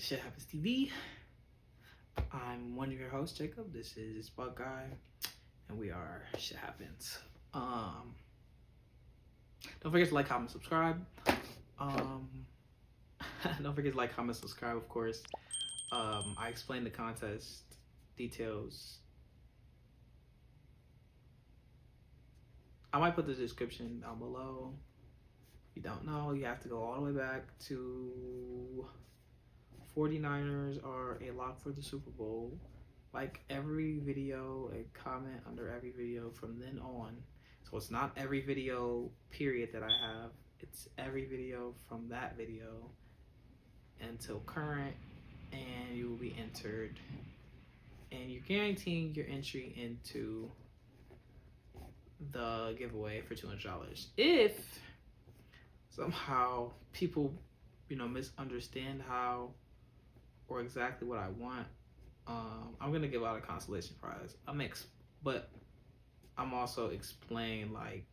to Shit Happens TV. I'm one of your hosts, Jacob. This is Bug Guy, and we are Shit Happens. Don't forget to like, comment, subscribe. Don't forget to like, comment, subscribe. Of course. I explained the contest details. I might put the description down below. If you don't know, you have to go all the way back to 49ers are a lock for the Super Bowl. Like every video, a comment under every video from then on. So it's not every video period that I have. It's every video from that video until current, and you will be entered. And you're guaranteeing your entry into the giveaway for $200. If somehow people, misunderstand how or exactly what I want, I'm gonna give out a consolation prize. But I'm also explain like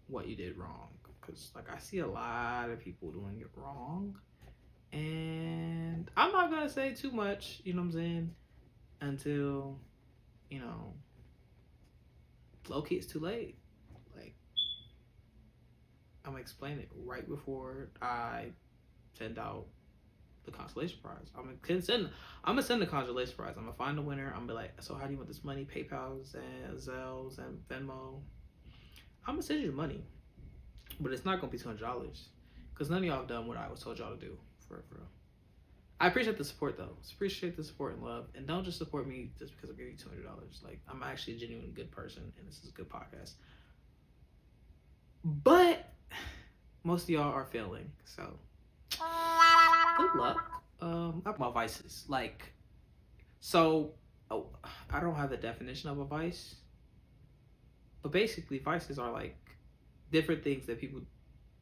what you did wrong, because like I see a lot of people doing it wrong, and I'm not gonna say too much, you know what I'm saying, until low key it's too late. Like I'm gonna explain it right before I send out the consolation prize. I'm gonna send the consolation prize. I'm gonna find the winner. I'm gonna be like, so how do you want this money? PayPal's and Zelle's and Venmo. I'm gonna send you the money, but it's not gonna be $200 because none of y'all have done what I was told y'all to do. For real. I appreciate the support though. Appreciate the support and love, and don't just support me just because I gave you $200. Like I'm actually a genuine good person, and this is a good podcast. But most of y'all are failing, so good luck. About vices, I don't have the definition of a vice, but basically vices are like different things that people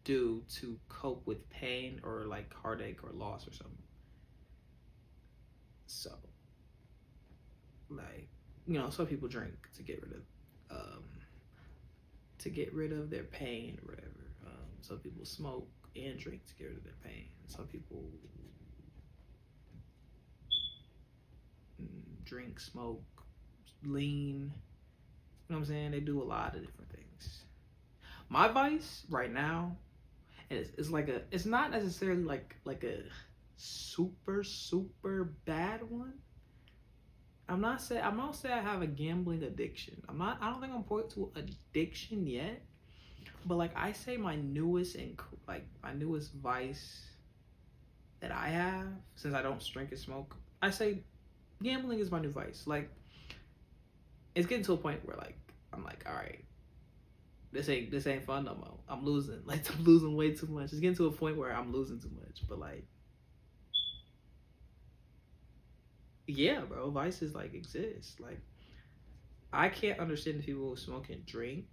do to cope with pain or like heartache or loss or something. So like, some people drink to get rid of their pain or whatever. Some people smoke and drink to get rid of their pain. Some people drink, smoke, lean. You know what I'm saying? They do a lot of different things. My vice right now is it's not necessarily like a super bad one. I'm not say I have a gambling addiction. I don't think I'm pointing to addiction yet. But like I say, my newest vice that I have, since I don't drink and smoke, I say gambling is my new vice. Like it's getting to a point where like I'm like, all right, this ain't fun no more. I'm losing. Like I'm losing way too much. It's getting to a point where I'm losing too much. But like, yeah, bro, vices like exist. Like I can't understand the people who smoke and drink.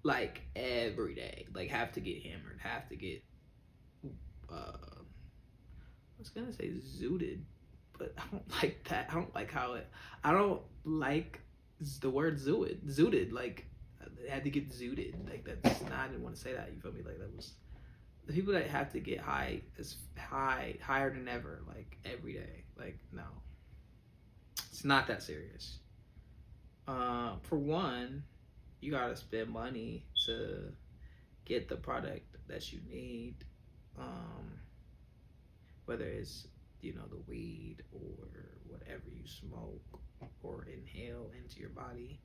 Like every day, like have to get hammered, have to get I was gonna say zooted, but I don't like that. I don't like the word zooted. Like they had to get zooted. Like that's not, I didn't want to say that, you feel me? Like that was the people that have to get higher than ever, like every day. Like no, it's not that serious. For one, you gotta spend money to get the product that you need, whether it's the weed or whatever you smoke or inhale into your body.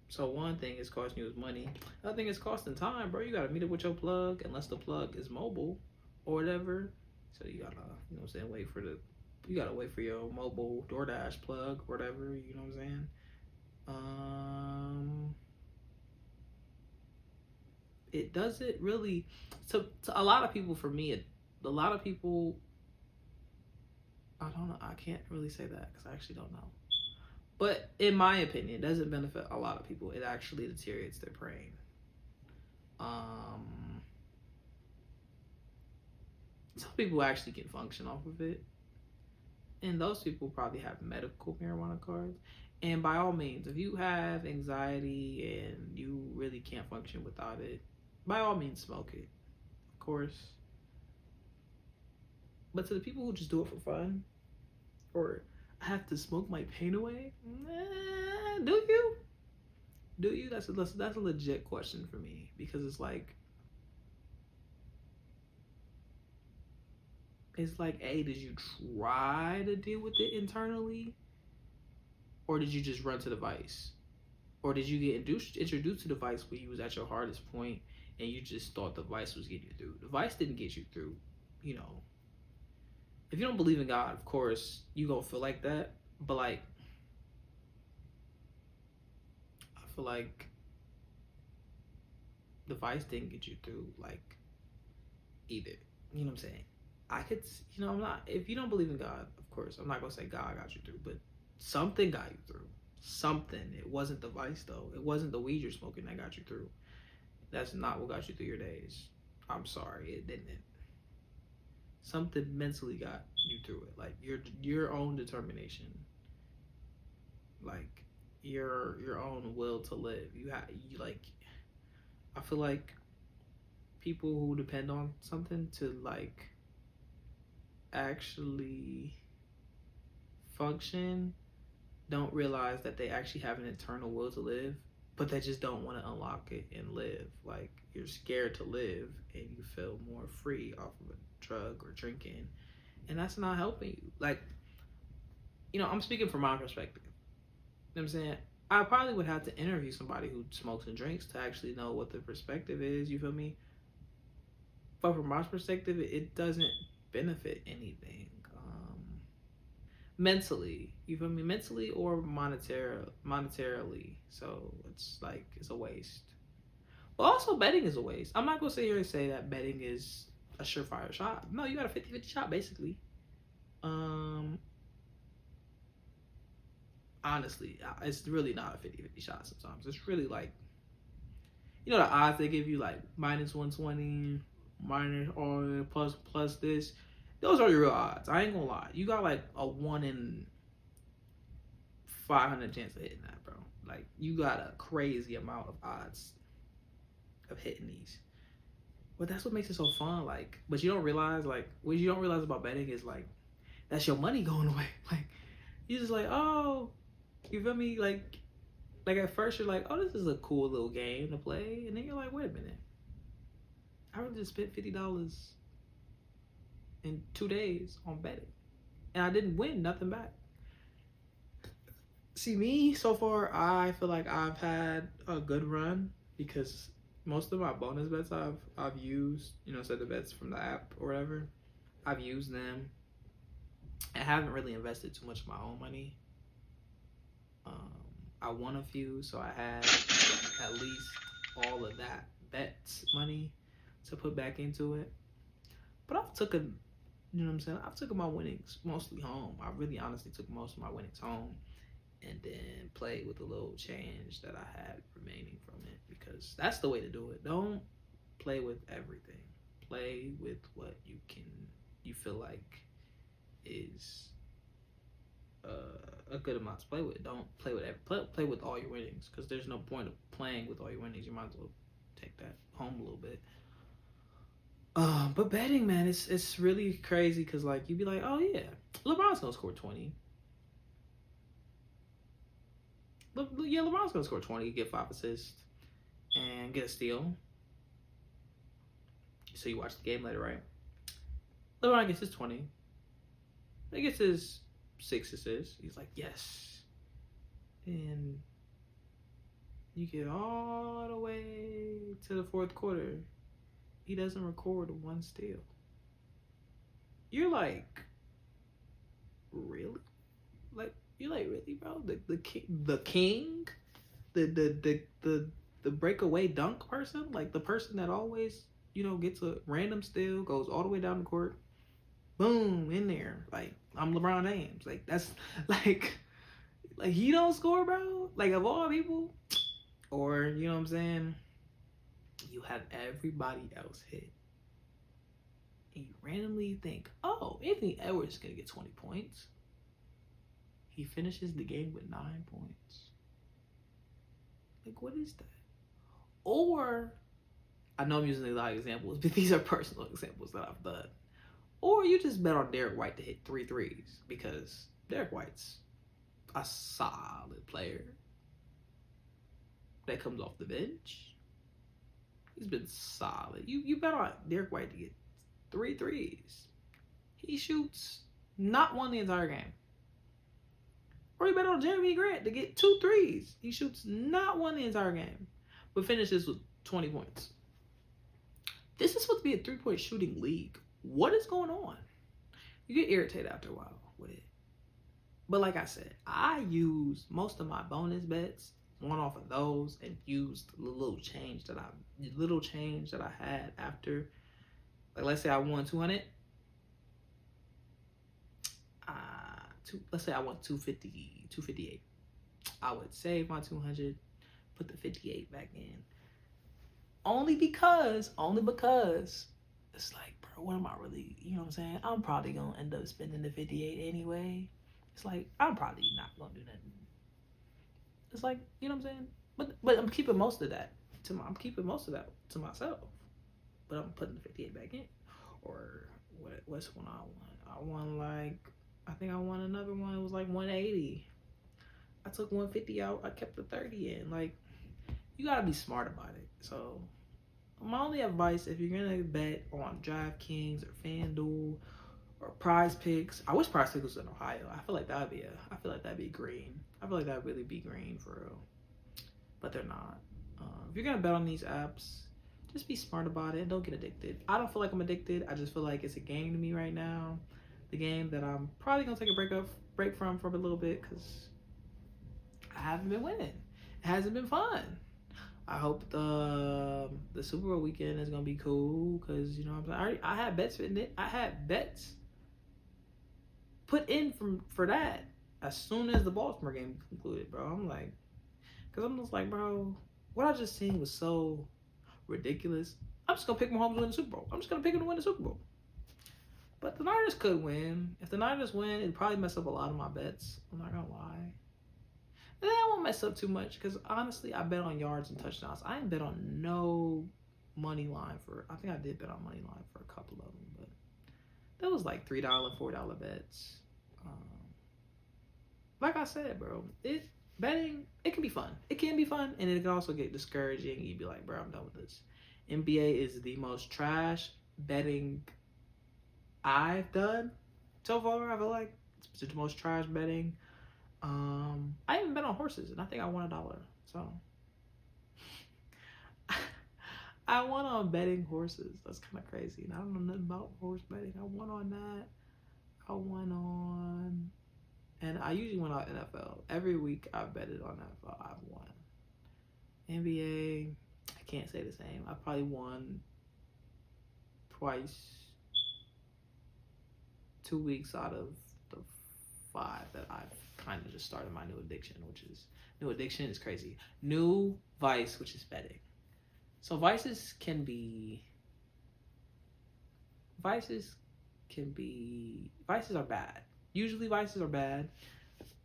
So one thing is costing you is money. Another thing is costing time, bro. You gotta meet up with your plug, unless the plug is mobile or whatever. So you gotta, you gotta wait for your mobile DoorDash plug or whatever, you know what I'm saying? It doesn't really, to a lot of people, for me, a lot of people, I don't know, I can't really say that because I actually don't know. But in my opinion, it doesn't benefit a lot of people. It actually deteriorates their brain. Some people actually can function off of it. And those people probably have medical marijuana cards. And by all means, if you have anxiety and you really can't function without it, by all means, smoke it, of course. But to the people who just do it for fun, or I have to smoke my pain away, do you? Do you? That's a legit question for me, because it's like, A, did you try to deal with it internally? Or did you just run to the vice? Or did you get introduced to the vice when you was at your hardest point and you just thought the vice was getting you through? The vice didn't get you through. You know, if you don't believe in God, of course, you gonna feel like that. But like, I feel like the vice didn't get you through, like, either. You know what I'm saying? I could, I'm not, if you don't believe in God, of course, I'm not gonna say God got you through, but something got you through. Something. It wasn't the vice, though. It wasn't the weed you're smoking that got you through. That's not what got you through your days. I'm sorry, it didn't. Something mentally got you through it, like your own determination, like your own will to live. You like. I feel like people who depend on something to like actually function don't realize that they actually have an internal will to live, but they just don't want to unlock it and live. Like, you're scared to live and you feel more free off of a drug or drinking, and that's not helping you. Like, I'm speaking from my perspective. You know what I'm saying? I probably would have to interview somebody who smokes and drinks to actually know what the perspective is, you feel me? But from my perspective, it doesn't benefit anything. Mentally, you feel me? Mentally or monetarily. So it's like, it's a waste. But also, betting is a waste. I'm not gonna sit here and say that betting is a surefire shot. No, you got a 50-50 shot, basically. Honestly, it's really not a 50-50 shot sometimes. It's really like, the odds they give you, like minus 120, minus or plus this. Those are your real odds. I ain't gonna lie. You got like a 1 in 500 chance of hitting that, bro. Like, you got a crazy amount of odds of hitting these. But that's what makes it so fun. Like, but you don't realize, like, what you don't realize about betting is, like, that's your money going away. Like, you're just like, oh, you feel me? Like at first you're like, oh, this is a cool little game to play, and then you're like, wait a minute, I really just spent $50 in 2 days on betting, and I didn't win nothing back. See, me so far, I feel like I've had a good run, because most of my bonus bets I've used, so the bets from the app or whatever, I've used them. I haven't really invested too much of my own money. I won a few, so I had at least all of that bets money to put back into it. But I've taken, I've taken my winnings mostly home. I really honestly took most of my winnings home, and then played with a little change that I had remaining from it, because that's the way to do it. Don't play with everything. Play with what you feel like is a good amount to play with. Don't play with play with all your winnings, because there's no point of playing with all your winnings. You might as well take that home a little bit. But betting, man, it's really crazy, because like, you'd be like, oh yeah, LeBron's gonna score 20. Yeah, LeBron's gonna score 20, get 5 assists, and get a steal. So you watch the game later, right? LeBron gets his 20. He gets his 6 assists. He's like, yes. And you get all the way to the 4th quarter. He doesn't record 1 steal. You're like, really? Like, you're like, really, bro? The king, the breakaway dunk person, like the person that always, gets a random steal, goes all the way down the court, boom, in there. Like, I'm LeBron James. Like, that's like he don't score, bro. Like, of all people, or you know what I'm saying? You have everybody else hit, and you randomly think, oh, Anthony Edwards is gonna get 20 points. He finishes the game with 9 points. Like, what is that? Or, I know I'm using a lot of examples, but these are personal examples that I've done. Or you just bet on Derek White to hit 3 threes because Derek White's a solid player that comes off the bench. He's been solid. You bet on Derek White to get 3 threes. He shoots not one the entire game. Or you bet on Jeremy Grant to get 2 threes. He shoots not one the entire game, but finishes with 20 points. This is supposed to be a 3-point shooting league. What is going on? You get irritated after a while with it. But like I said, I use most of my bonus bets, one off of those, and used the little change that I had after. Like, let's say I won 200. Let's say I won 250, 258. I would save my 200, put the 58 back in. Only because it's like, bro, what am I really, you know what I'm saying? I'm probably going to end up spending the 58 anyway. It's like, I'm probably not going to do nothing. It's like, you know what I'm saying? But I'm keeping most of that to myself. But I'm putting the 58 back in. Or what's one I won? I won I think I won another one. It was like 180. I took 150 out. I kept the 30 in. Like, you got to be smart about it. So, my only advice, if you're going to bet on DraftKings or FanDuel or Prize Picks, I wish Prize Picks was in Ohio. I feel like that'd be green. I feel like that'd really be green for real. But they're not. If you're going to bet on these apps, just be smart about it and don't get addicted. I don't feel like I'm addicted. I just feel like it's a game to me right now. The game that I'm probably going to take a break from for a little bit because I haven't been winning. It hasn't been fun. I hope the Super Bowl weekend is gonna be cool because, you know what I'm saying, I had bets in it. I had bets put in for that as soon as the Baltimore game concluded, bro. I'm like, because I'm just like, bro, what I just seen was so ridiculous. I'm just gonna pick Mahomes to win the Super Bowl. I'm just gonna pick him to win the Super Bowl. But the Niners could win. If the Niners win, it'd probably mess up a lot of my bets. I'm not gonna lie. And I won't mess up too much because honestly, I bet on yards and touchdowns. I didn't bet on no money line I think I did bet on money line for a couple of them, but that was like $3, $4 bets. Like I said, bro, betting can be fun. It can be fun, and it can also get discouraging. You'd be like, bro, I'm done with this. NBA is the most trash betting I've done so far. I feel like it's the most trash betting. I even bet on horses, and I think I won $1. So I won on betting horses. That's kind of crazy. And I don't know nothing about horse betting. I won on that. And I usually win on NFL. Every week I've betted on NFL. I've won. NBA, I can't say the same. I probably won twice, 2 weeks out of the 5 that I've kind of just started my new addiction, new addiction is crazy. New vice, which is betting. So vices are bad. Usually vices are bad,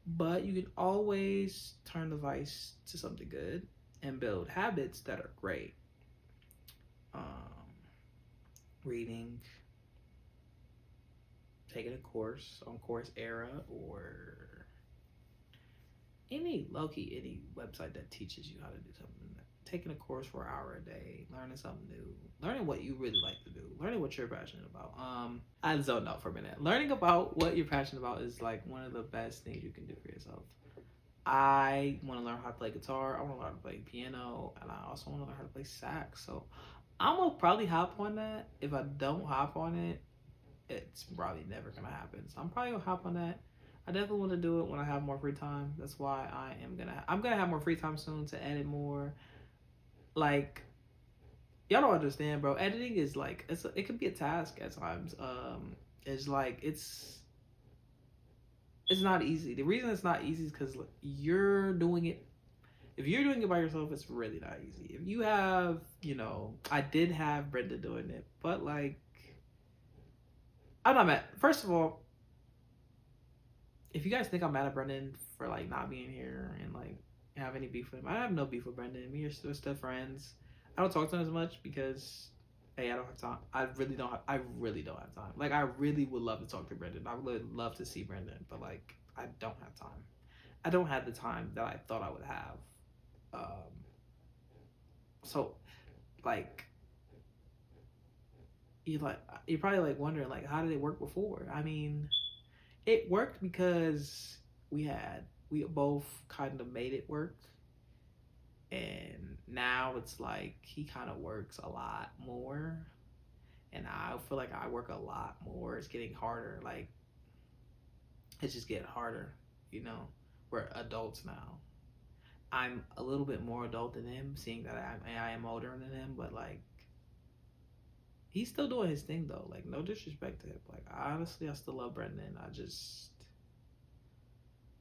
but you can always turn the vice to something good and build habits that are great. Reading, taking a course on Coursera, or any website that teaches you how to do something. Taking a course for an hour a day, learning something new, learning what you really like to do, learning what you're passionate about. I zoned out for a minute. Learning about what you're passionate about is like one of the best things you can do for yourself. I want to learn how to play guitar. I want to learn how to play piano, and I also want to learn how to play sax. So I'm gonna probably hop on that. If I don't hop on it, it's probably never gonna happen. So I'm probably gonna hop on that. I definitely want to do it when I have more free time. That's why I'm gonna have more free time soon to edit more. Like, y'all don't understand, bro. Editing is like, it can be a task at times. It's like, it's not easy. The reason it's not easy is because you're doing it. If you're doing it by yourself, it's really not easy. If you have, I did have Brenda doing it, but like, I'm not mad. First of all, if you guys think I'm mad at Brendan for like not being here and like have any beef with him, I have no beef with Brendan. Me and we're still friends. I don't talk to him as much because hey, I don't have time. I really don't have time. Like I really would love to talk to Brendan. I would love to see Brendan, but like I don't have time. I don't have the time that I thought I would have. Um, so like you're probably like wondering like how did it work before? I mean, it worked because we both kind of made it work, and now it's like he kind of works a lot more, and I feel like I work a lot more. It's getting harder. Like it's just getting harder. You know, we're adults now. I'm a little bit more adult than him, seeing that I am older than him, but like he's still doing his thing though. Like no disrespect to him. Like honestly, I still love Brendan.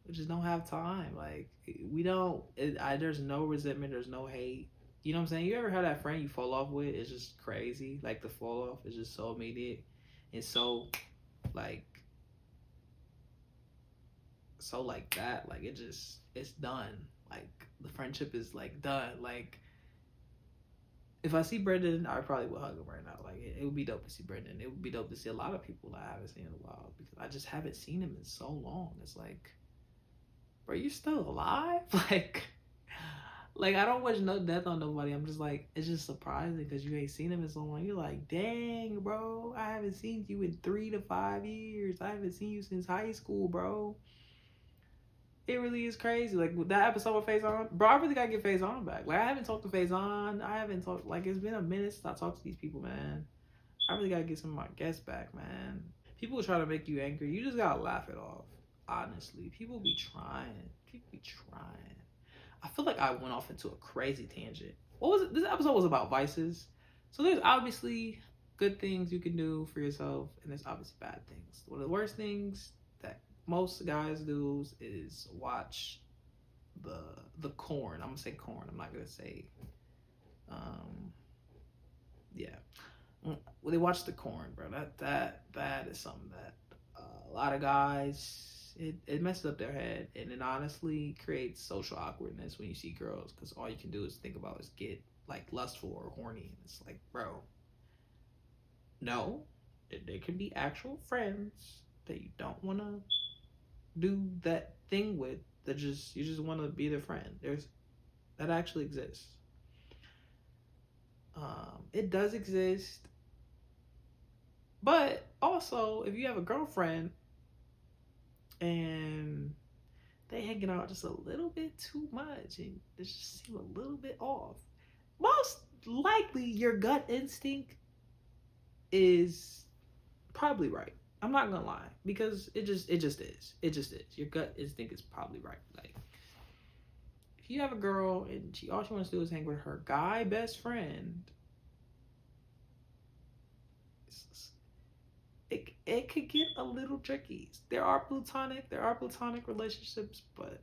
We just don't have time. Like we don't. There's no resentment. There's no hate. You know what I'm saying? You ever had that friend you fall off with? It's just crazy. Like the fall off is just so immediate and so like like that. Like it's done. Like the friendship is like done. Like if I see Brendan, I probably would hug him right now. Like it would be dope to see Brendan. It would be dope to see a lot of people that I haven't seen in a while because I just haven't seen him in so long. It's like, bro, you still alive? Like I don't wish no death on nobody. I'm just like, it's just surprising because you ain't seen him in so long. You're like, dang, bro, I haven't seen you in 3 to 5 years. I haven't seen you since high school, bro. It really is crazy. Like with that episode with Phase On, bro, I really gotta get Phase On back. Like I haven't talked to Phase On. I haven't talked. Like it's been a minute since I talked to these people, man. I really gotta get some of my guests back, man. People try to make you angry. You just gotta laugh it off. Honestly, people be trying. People be trying. I feel like I went off into a crazy tangent. What was it? This episode was about vices. So there's obviously good things you can do for yourself, and there's obviously bad things. One of the worst things that most guys do is watch the corn. I'm gonna say corn. I'm not gonna say yeah. Well, they watch the corn, bro. That is something that a lot of guys it messes up their head, and it honestly creates social awkwardness when you see girls because all you can do is think about is get like lustful or horny, and it's like, bro, no, there can be actual friends that you don't want to do that thing with. That just you just want to be their friend. There's that actually exists. It does exist, but also if you have a girlfriend and they hanging out just a little bit too much and it just seem a little bit off, most likely your gut instinct is probably right. I'm not gonna lie because it just is. It just is. Your gut instinct is probably right. Like if you have a girl and all she wants to do is hang with her guy best friend, it could get a little tricky. There are platonic relationships, but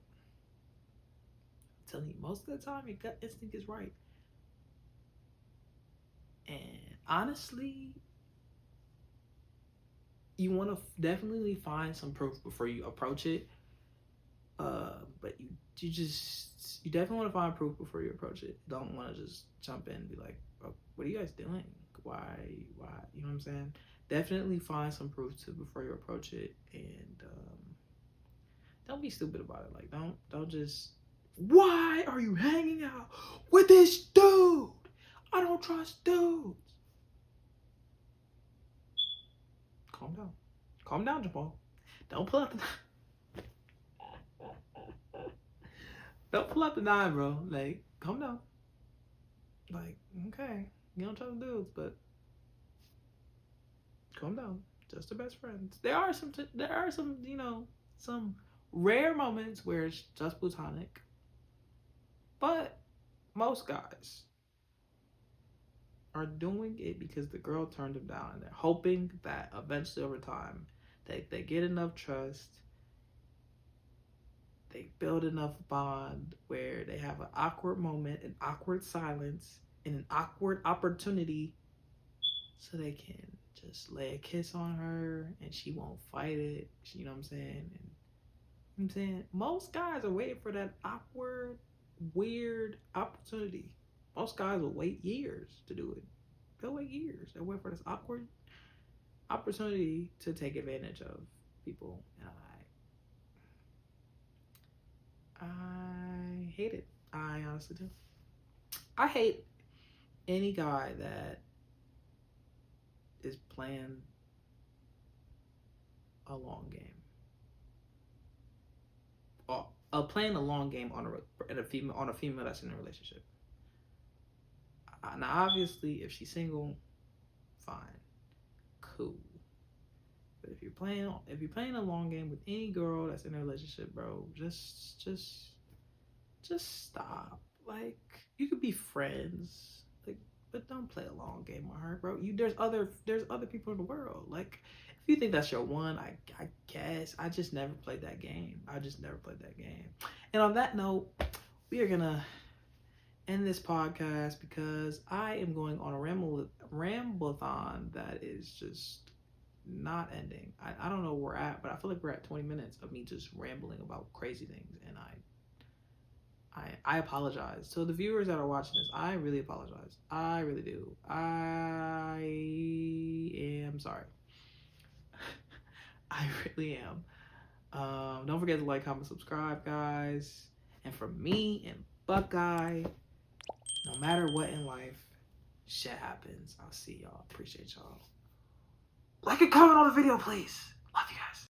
I'm telling you, most of the time your gut instinct is right. And honestly, you want to definitely find some proof before you approach it. But you definitely want to find proof before you approach it. Don't want to just jump in and be like, oh, what are you guys doing? Why? You know what I'm saying? Definitely find some proof before you approach it, and don't be stupid about it. Like don't just, why are you hanging out with this dude? I don't trust dudes. Calm down, Jamal. Don't pull out the don't pull out the nine, bro. Like calm down. Like okay, you don't trust dudes, but calm down. Just the best friends. There are some, you know, some rare moments where it's just platonic, but most guys are doing it because the girl turned them down, and they're hoping that eventually over time they get enough trust, they build enough bond where they have an awkward moment, an awkward silence, and an awkward opportunity so they can just lay a kiss on her and she won't fight it. You know what I'm saying? And I'm saying most guys are waiting for that awkward, weird opportunity. Most guys will wait years to do it. They'll wait years. They'll wait for this awkward opportunity to take advantage of people. And I hate it. I honestly do. I hate any guy that is playing a long game. Or playing a long game on a female that's in a relationship. Now, obviously, if she's single, fine, cool. But if you're playing a long game with any girl that's in a relationship, bro, just stop. Like, you could be friends, like, but don't play a long game with her, bro. There's other people in the world. Like, if you think that's your one, I guess I just never played that game. And on that note, we are gonna end this podcast because I am going on a rambleathon that is just not ending. I don't know where we're at, but I feel like we're at 20 minutes of me just rambling about crazy things, and I apologize. So the viewers that are watching this, I really apologize. I really do. I am sorry. I really am. Don't forget to like, comment, subscribe, guys. And from me and Buckeye, no matter what in life, shit happens. I'll see y'all. Appreciate y'all. Like and comment on the video, please. Love you guys.